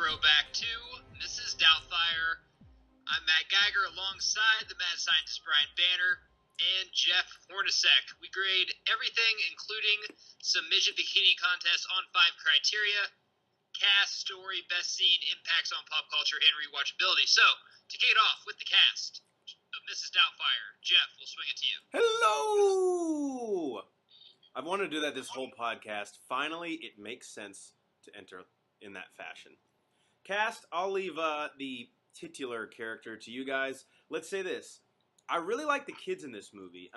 Throwback 2. This is Doubtfire. I'm Matt Geiger alongside the mad scientist Brian Banner and Jeff Hornacek. We grade everything, including some midget bikini contests on 5 criteria: cast, story, best scene, impacts on pop culture, and rewatchability. So, to kick it off with the cast of Mrs. Doubtfire, Jeff, we'll swing it to you. Hello! I've wanted to do that this whole podcast. Finally, it makes sense to enter in that fashion. Cast, I'll leave the titular character to you guys. Let's say this. I really like the kids in this movie.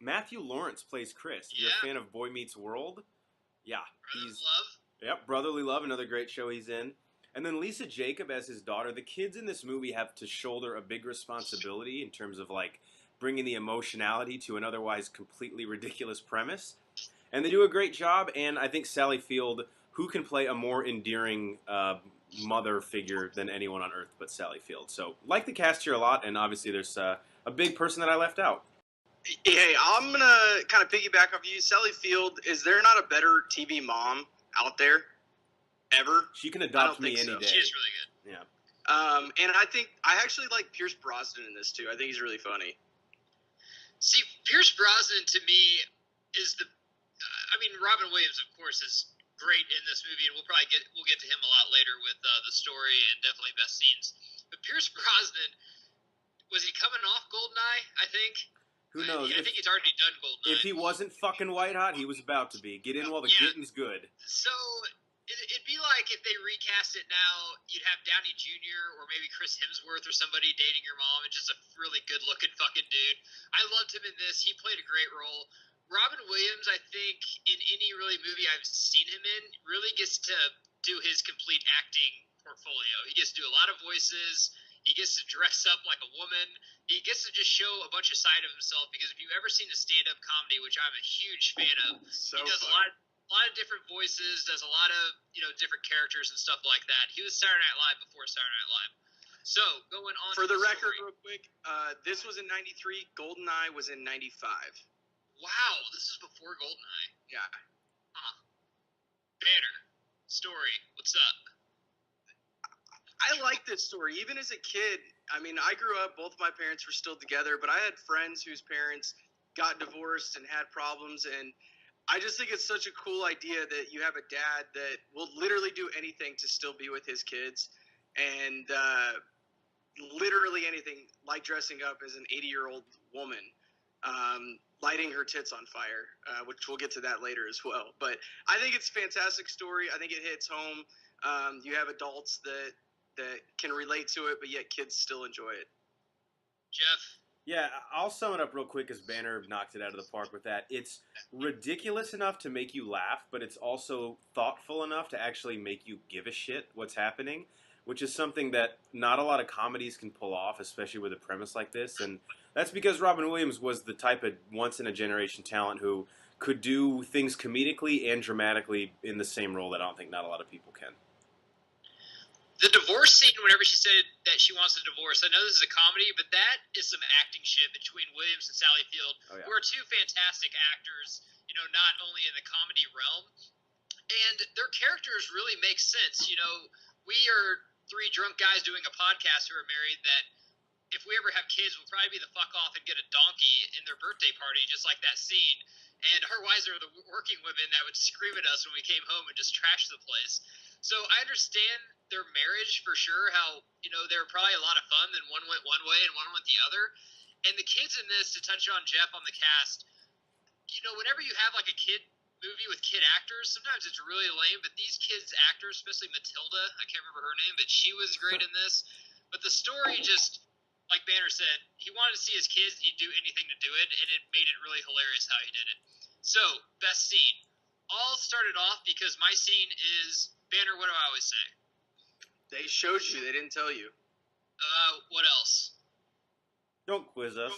Matthew Lawrence plays Chris. If you're a fan of Boy Meets World, Brotherly Love. Yep, Brotherly Love, another great show he's in. And then Lisa Jacob as his daughter. The kids in this movie have to shoulder a big responsibility in terms of like bringing the emotionality to an otherwise completely ridiculous premise. And they do a great job, and I think Sally Field, who can play a more endearing mother figure than anyone on earth but Sally Field. So, like the cast here a lot, and obviously there's a big person that I left out. Hey, I'm going to kind of piggyback off you. Sally Field, is there not a better TV mom out there ever? She can adopt me any day. She's really good. Yeah. And I actually like Pierce Brosnan in this too. I think he's really funny. See, Pierce Brosnan to me is Robin Williams, of course, is great in this movie, and we'll get to him a lot later with the story and definitely best scenes. But Pierce Brosnan, was he coming off Goldeneye? I think. Who knows? I think he's already done Goldeneye. If he wasn't fucking white hot, he was about to be. Get in while the getting's good. So it'd be like if they recast it now, you'd have Downey Jr. or maybe Chris Hemsworth or somebody dating your mom, and just a really good-looking fucking dude. I loved him in this. He played a great role. Robin Williams, I think, in any really movie I've seen him in, really gets to do his complete acting portfolio. He gets to do a lot of voices. He gets to dress up like a woman. He gets to just show a bunch of side of himself, because if you've ever seen a stand-up comedy, which I'm a huge fan of, he does a lot of different voices, does a lot of different characters and stuff like that. He was Saturday Night Live before Saturday Night Live. So, going on for the record, real quick, this was in 93. Goldeneye was in 95. Wow, this is before Goldeneye. Yeah. Banner, story, what's up? I like this story. Even as a kid, I grew up, both of my parents were still together, but I had friends whose parents got divorced and had problems, and I just think it's such a cool idea that you have a dad that will literally do anything to still be with his kids, and literally anything, like dressing up as an 80-year-old woman, lighting her tits on fire, which we'll get to that later as well. But I think it's a fantastic story. I think it hits home. You have adults that can relate to it, but yet kids still enjoy it. Jeff? Yeah, I'll sum it up real quick, as Banner knocked it out of the park with that. It's ridiculous enough to make you laugh, but it's also thoughtful enough to actually make you give a shit what's happening, which is something that not a lot of comedies can pull off, especially with a premise like this. And that's because Robin Williams was the type of once-in-a-generation talent who could do things comedically and dramatically in the same role that I don't think not a lot of people can. The divorce scene, whenever she said that she wants a divorce, I know this is a comedy, but that is some acting shit between Williams and Sally Field, who are two fantastic actors, not only in the comedy realm, and their characters really make sense. We are 3 drunk guys doing a podcast who are married that if we ever have kids, we'll probably be the fuck off and get a donkey in their birthday party, just like that scene. And our wives are the working women that would scream at us when we came home and just trash the place. So I understand their marriage for sure, how, they were probably a lot of fun, then one went one way and one went the other. And the kids in this, to touch on Jeff on the cast, whenever you have like a kid movie with kid actors, sometimes it's really lame, but these kids actors, especially Matilda, I can't remember her name, but she was great in this. But the story just, like Banner said, he wanted to see his kids and he'd do anything to do it, and it made it really hilarious how he did it. So, best scene. All started off because my scene is, Banner, what do I always say? They showed you, they didn't tell you. What else? Don't quiz us.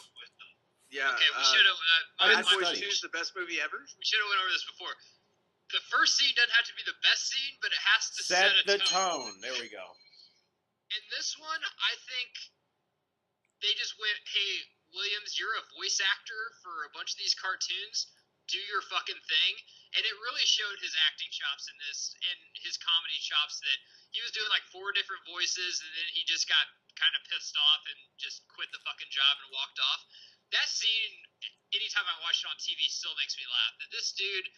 Yeah. Okay, we should have. Bad Boys 2 is the best movie ever? We should have went over this before. The first scene doesn't have to be the best scene, but it has to set the tone. There we go. And this one, I think they just went, hey, Williams, you're a voice actor for a bunch of these cartoons. do your fucking thing. And it really showed his acting chops in this and his comedy chops that he was doing like 4 different voices, and then he just got kind of pissed off and just quit the fucking job and walked off. That scene, anytime I watch it on TV, still makes me laugh. That this dude,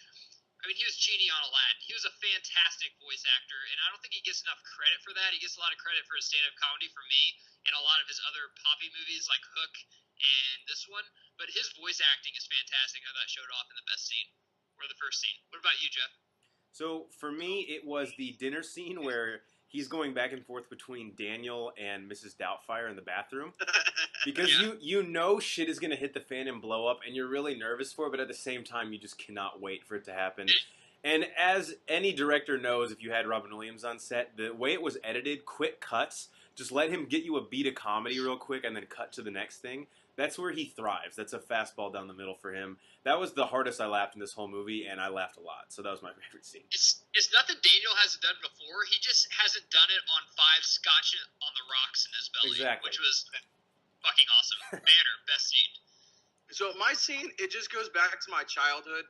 I mean, he was Genie on Aladdin. He was a fantastic voice actor, and I don't think he gets enough credit for that. He gets a lot of credit for his stand-up comedy for me and a lot of his other poppy movies like Hook and this one. But his voice acting is fantastic. I thought showed off in the best scene, or the first scene. What about you, Jeff? So for me, it was the dinner scene where he's going back and forth between Daniel and Mrs. Doubtfire in the bathroom. Because you know shit is going to hit the fan and blow up, and you're really nervous for it, but at the same time, you just cannot wait for it to happen. And as any director knows, if you had Robin Williams on set, the way it was edited, quick cuts, just let him get you a beat of comedy real quick and then cut to the next thing. That's where he thrives. That's a fastball down the middle for him. That was the hardest I laughed in this whole movie, and I laughed a lot. So that was my favorite scene. It's nothing Daniel hasn't done before. He just hasn't done it on 5 scotch on the rocks in his belly, which was fucking awesome. Banner, best scene. So my scene, it just goes back to my childhood.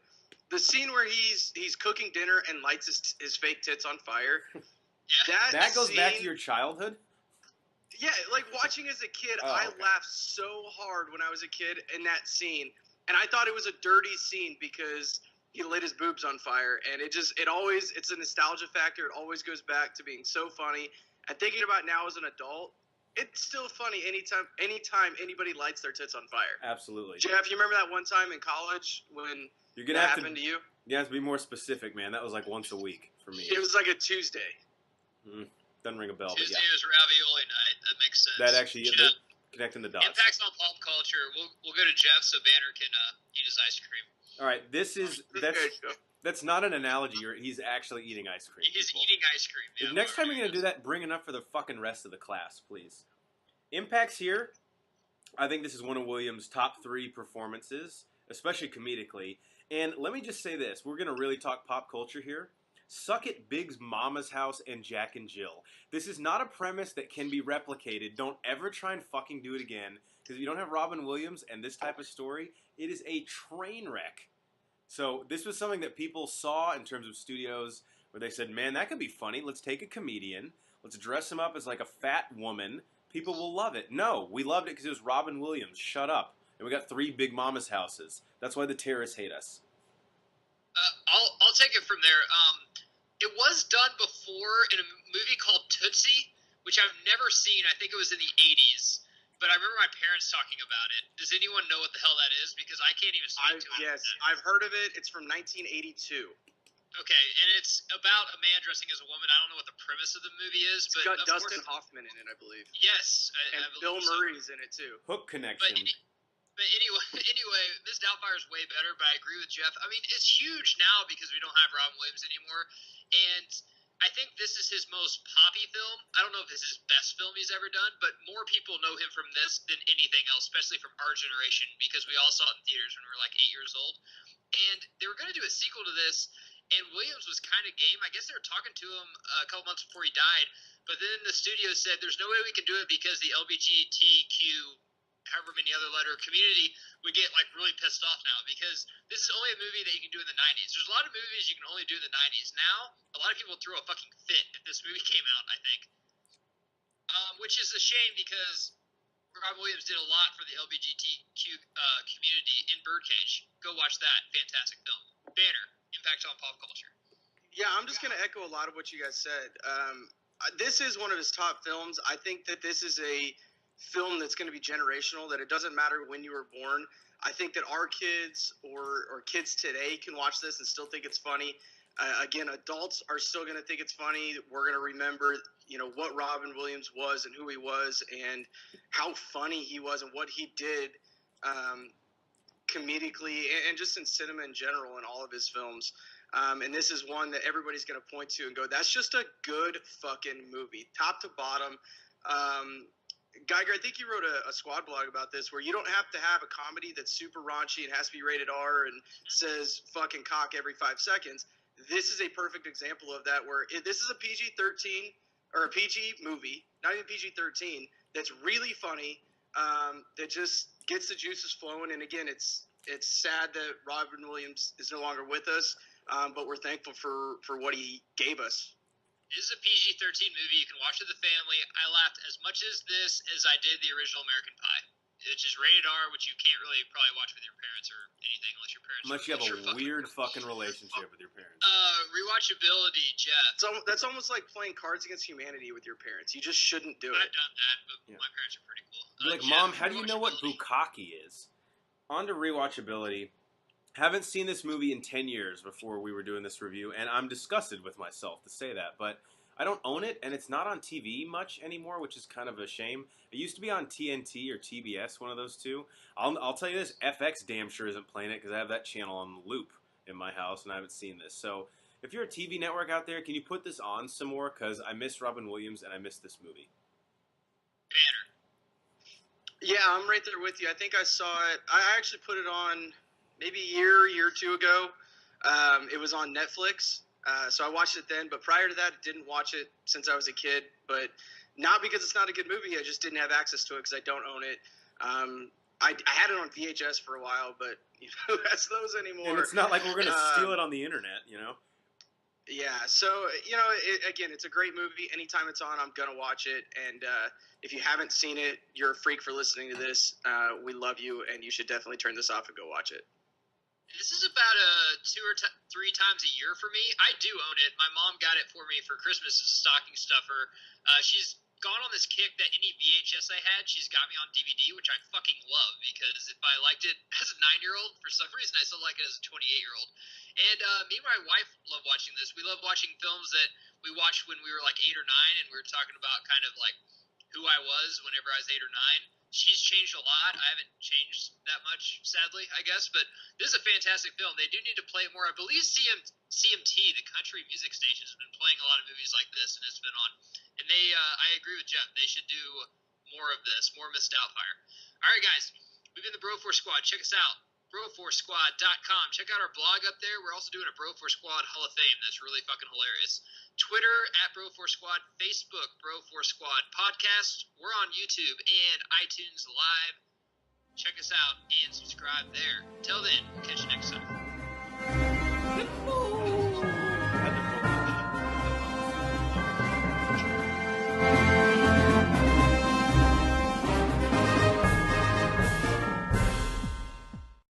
The scene where he's cooking dinner and lights his fake tits on fire. Yeah. That goes back to your childhood? Yeah, like watching as a kid, I laughed so hard when I was a kid in that scene. And I thought it was a dirty scene because he lit his boobs on fire. And it's a nostalgia factor. It always goes back to being so funny. And thinking about now as an adult, it's still funny anytime anybody lights their tits on fire. Absolutely. Jeff, you remember that one time in college when that happened to you? You have to be more specific, man. That was like once a week for me. It was like a Tuesday. Doesn't ring a bell. Tuesday was ravioli night. That makes sense. That actually, connecting the dots. Impacts on pop culture. We'll go to Jeff so Banner can eat his ice cream. All right, that's not an analogy. He's actually eating ice cream. He's eating ice cream. Yeah, next time you're going to do that, bring enough for the fucking rest of the class, please. Impacts here, I think this is one of Williams' top 3 performances, especially comedically. And let me just say this. We're going to really talk pop culture here. Suck it, Big's Mama's House and Jack and Jill. This is not a premise that can be replicated. Don't ever try and fucking do it again. Because if you don't have Robin Williams and this type of story, it is a train wreck. So this was something that people saw in terms of studios where they said, man, that could be funny. Let's take a comedian. Let's dress him up as like a fat woman. People will love it. No, we loved it because it was Robin Williams. Shut up. And we got 3 Big Mama's houses. That's why the terrorists hate us. I'll take it from there. It was done before in a movie called Tootsie, which I've never seen. I think it was in the 80s. But I remember my parents talking about it. Does anyone know what the hell that is? Because I can't even speak to it. Yes, I've heard of it. It's from 1982. Okay, and it's about a man dressing as a woman. I don't know what the premise of the movie is, but it's got Dustin Hoffman in it, I believe. Yes, and I Bill Murray's in it too. Hook connection. But anyway, Miss Doubtfire is way better. But I agree with Jeff. I mean, it's huge now because we don't have Robin Williams anymore, and I think this is his most poppy film. I don't know if this is his best film he's ever done, but more people know him from this than anything else, especially from our generation, because we all saw it in theaters when we were like 8 years old. And they were going to do a sequel to this, and Williams was kind of game. I guess they were talking to him a couple months before he died, but then the studio said, there's no way we can do it because the LGBTQ, however many other letter community, would get like really pissed off now because this is only a movie that you can do in the 90s. There's a lot of movies you can only do in the 90s. Now, a lot of people throw a fucking fit if this movie came out, I think. Which is a shame because Rob Williams did a lot for the LGBTQ community in Birdcage. Go watch that. Fantastic film. Banner, impact on pop culture. Yeah, I'm just going to echo a lot of what you guys said. This is one of his top films. I think that this is a film that's going to be generational, that it doesn't matter when you were born. I think that our kids or kids today can watch this and still think it's funny. Again, adults are still going to think it's funny. We're going to remember, what Robin Williams was and who he was and how funny he was and what he did comedically and just in cinema in general in all of his films. And this is one that everybody's going to point to and go, that's just a good fucking movie, top to bottom. Geiger, I think you wrote a squad blog about this where you don't have to have a comedy that's super raunchy and has to be rated R and says fucking cock every 5 seconds. This is a perfect example of that where this is a PG-13 or a PG movie, not even PG-13, that's really funny, that just gets the juices flowing. And again, it's It's sad that Robin Williams is no longer with us, but we're thankful for what he gave us. It is a PG-13 movie. You can watch with the family. I laughed as much as this as I did the original American Pie. It's just rated R, which you can't really probably watch with your parents or anything unless your parents. Unless you have a weird fucking relationship with your parents. Rewatchability, Jeff. That's almost like playing Cards Against Humanity with your parents. You just shouldn't do it. I've done that, but my parents are pretty cool. Like, Jeff, Mom, how do you know what bukkake is? On to rewatchability. Haven't seen this movie in 10 years before we were doing this review, and I'm disgusted with myself to say that, but I don't own it, and it's not on TV much anymore, which is kind of a shame. It used to be on TNT or TBS, one of those two. I'll tell you this, FX damn sure isn't playing it, because I have that channel on loop in my house, and I haven't seen this. So, if you're a TV network out there, can you put this on some more, because I miss Robin Williams, and I miss this movie. Banner. Yeah, I'm right there with you. I think I saw it. I actually put it on maybe a year or two ago. It was on Netflix, so I watched it then. But prior to that, I didn't watch it since I was a kid. But not because it's not a good movie. I just didn't have access to it because I don't own it. I had it on VHS for a while, but who has those anymore? And it's not like we're going to steal it on the internet, you know? Yeah, so, again, it's a great movie. Anytime it's on, I'm going to watch it. And if you haven't seen it, you're a freak for listening to this. We love you, and you should definitely turn this off and go watch it. This is about 2 or 3 times a year for me. I do own it. My mom got it for me for Christmas as a stocking stuffer. She's gone on this kick that any VHS I had, she's got me on DVD, which I fucking love, because if I liked it as a 9-year-old, for some reason I still like it as a 28-year-old. And me and my wife love watching this. We love watching films that we watched when we were like 8 or 9, and we were talking about kind of like who I was whenever I was 8 or 9. She's changed a lot. I haven't changed that much, sadly, I guess. But this is a fantastic film. They do need to play it more. I believe CMT, the country music station, has been playing a lot of movies like this, and it's been on. And I agree with Jeff. They should do more of this, more Miss Doubtfire. All right, guys. We've been the Bro4 Squad. Check us out. Bro4Squad.com. Check out our blog up there. We're also doing a Bro4 Squad Hall of Fame. That's really fucking hilarious. Twitter @Bro4 Squad. Facebook Bro4 Squad Podcast. We're on YouTube and iTunes Live. Check us out and subscribe there. Till then, we'll catch you next time.